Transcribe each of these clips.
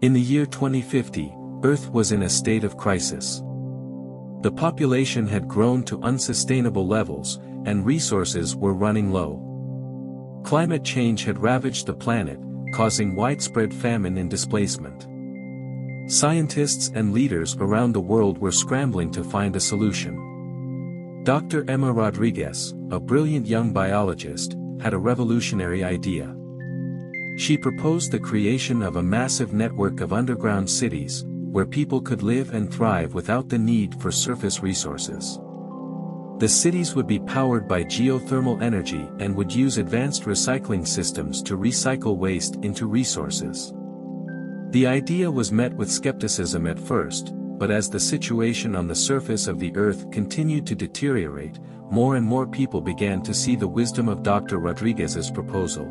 In the year 2050, Earth was in a state of crisis. The population had grown to unsustainable levels, and resources were running low. Climate change had ravaged the planet, causing widespread famine and displacement. Scientists and leaders around the world were scrambling to find a solution. Dr. Emma Rodriguez, a brilliant young biologist, had a revolutionary idea. She proposed the creation of a massive network of underground cities, where people could live and thrive without the need for surface resources. The cities would be powered by geothermal energy and would use advanced recycling systems to recycle waste into resources. The idea was met with skepticism at first, but as the situation on the surface of the Earth continued to deteriorate, more and more people began to see the wisdom of Dr. Rodriguez's proposal.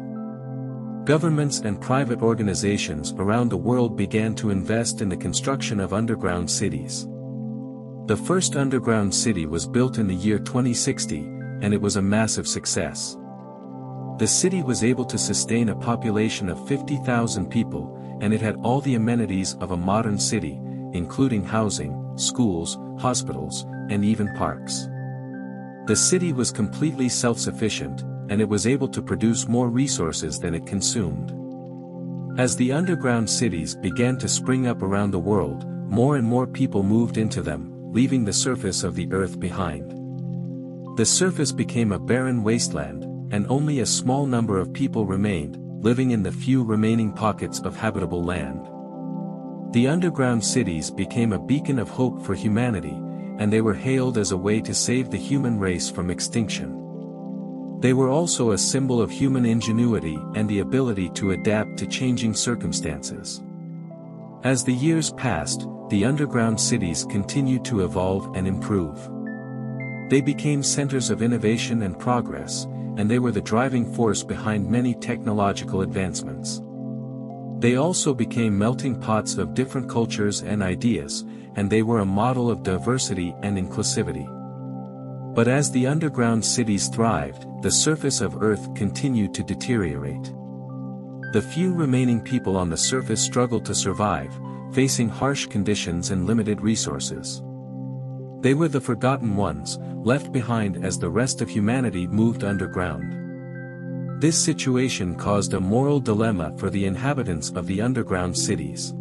Governments and private organizations around the world began to invest in the construction of underground cities. The first underground city was built in the year 2060, and it was a massive success. The city was able to sustain a population of 50,000 people, and it had all the amenities of a modern city, including housing, schools, hospitals, and even parks. The city was completely self-sufficient, and it was able to produce more resources than it consumed. As the underground cities began to spring up around the world, more and more people moved into them, leaving the surface of the Earth behind. The surface became a barren wasteland, and only a small number of people remained, living in the few remaining pockets of habitable land. The underground cities became a beacon of hope for humanity, and they were hailed as a way to save the human race from extinction. They were also a symbol of human ingenuity and the ability to adapt to changing circumstances. As the years passed, the underground cities continued to evolve and improve. They became centers of innovation and progress, and they were the driving force behind many technological advancements. They also became melting pots of different cultures and ideas, and they were a model of diversity and inclusivity. But as the underground cities thrived, the surface of Earth continued to deteriorate. The few remaining people on the surface struggled to survive, facing harsh conditions and limited resources. They were the forgotten ones, left behind as the rest of humanity moved underground. This situation caused a moral dilemma for the inhabitants of the underground cities.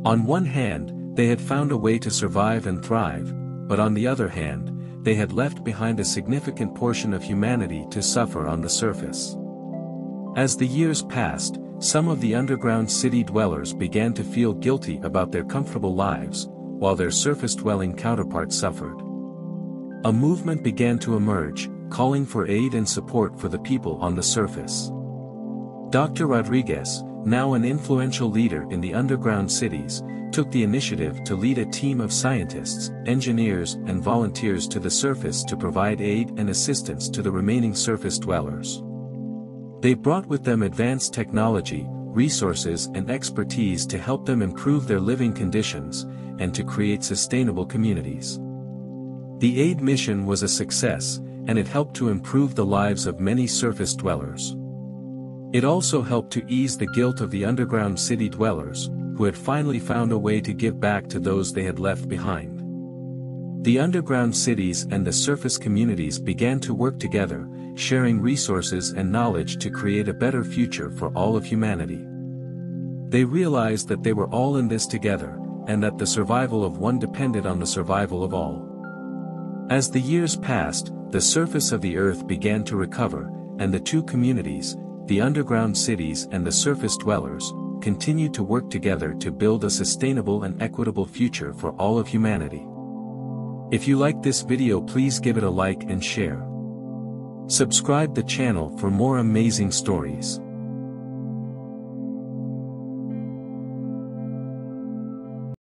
On one hand, they had found a way to survive and thrive, but on the other hand, they had left behind a significant portion of humanity to suffer on the surface. As the years passed, some of the underground city dwellers began to feel guilty about their comfortable lives, while their surface-dwelling counterparts suffered. A movement began to emerge, calling for aid and support for the people on the surface. Dr. Rodriguez, now an influential leader in the underground cities, took the initiative to lead a team of scientists, engineers, and volunteers to the surface to provide aid and assistance to the remaining surface dwellers. They brought with them advanced technology, resources, and expertise to help them improve their living conditions, and to create sustainable communities. The aid mission was a success, and it helped to improve the lives of many surface dwellers. It also helped to ease the guilt of the underground city dwellers, who had finally found a way to give back to those they had left behind. The underground cities and the surface communities began to work together, sharing resources and knowledge to create a better future for all of humanity. They realized that they were all in this together, and that the survival of one depended on the survival of all. As the years passed, the surface of the Earth began to recover, and the two communities, the underground cities and the surface dwellers, continued to work together to build a sustainable and equitable future for all of humanity. If you liked this video, please give it a like and share. Subscribe the channel for more amazing stories.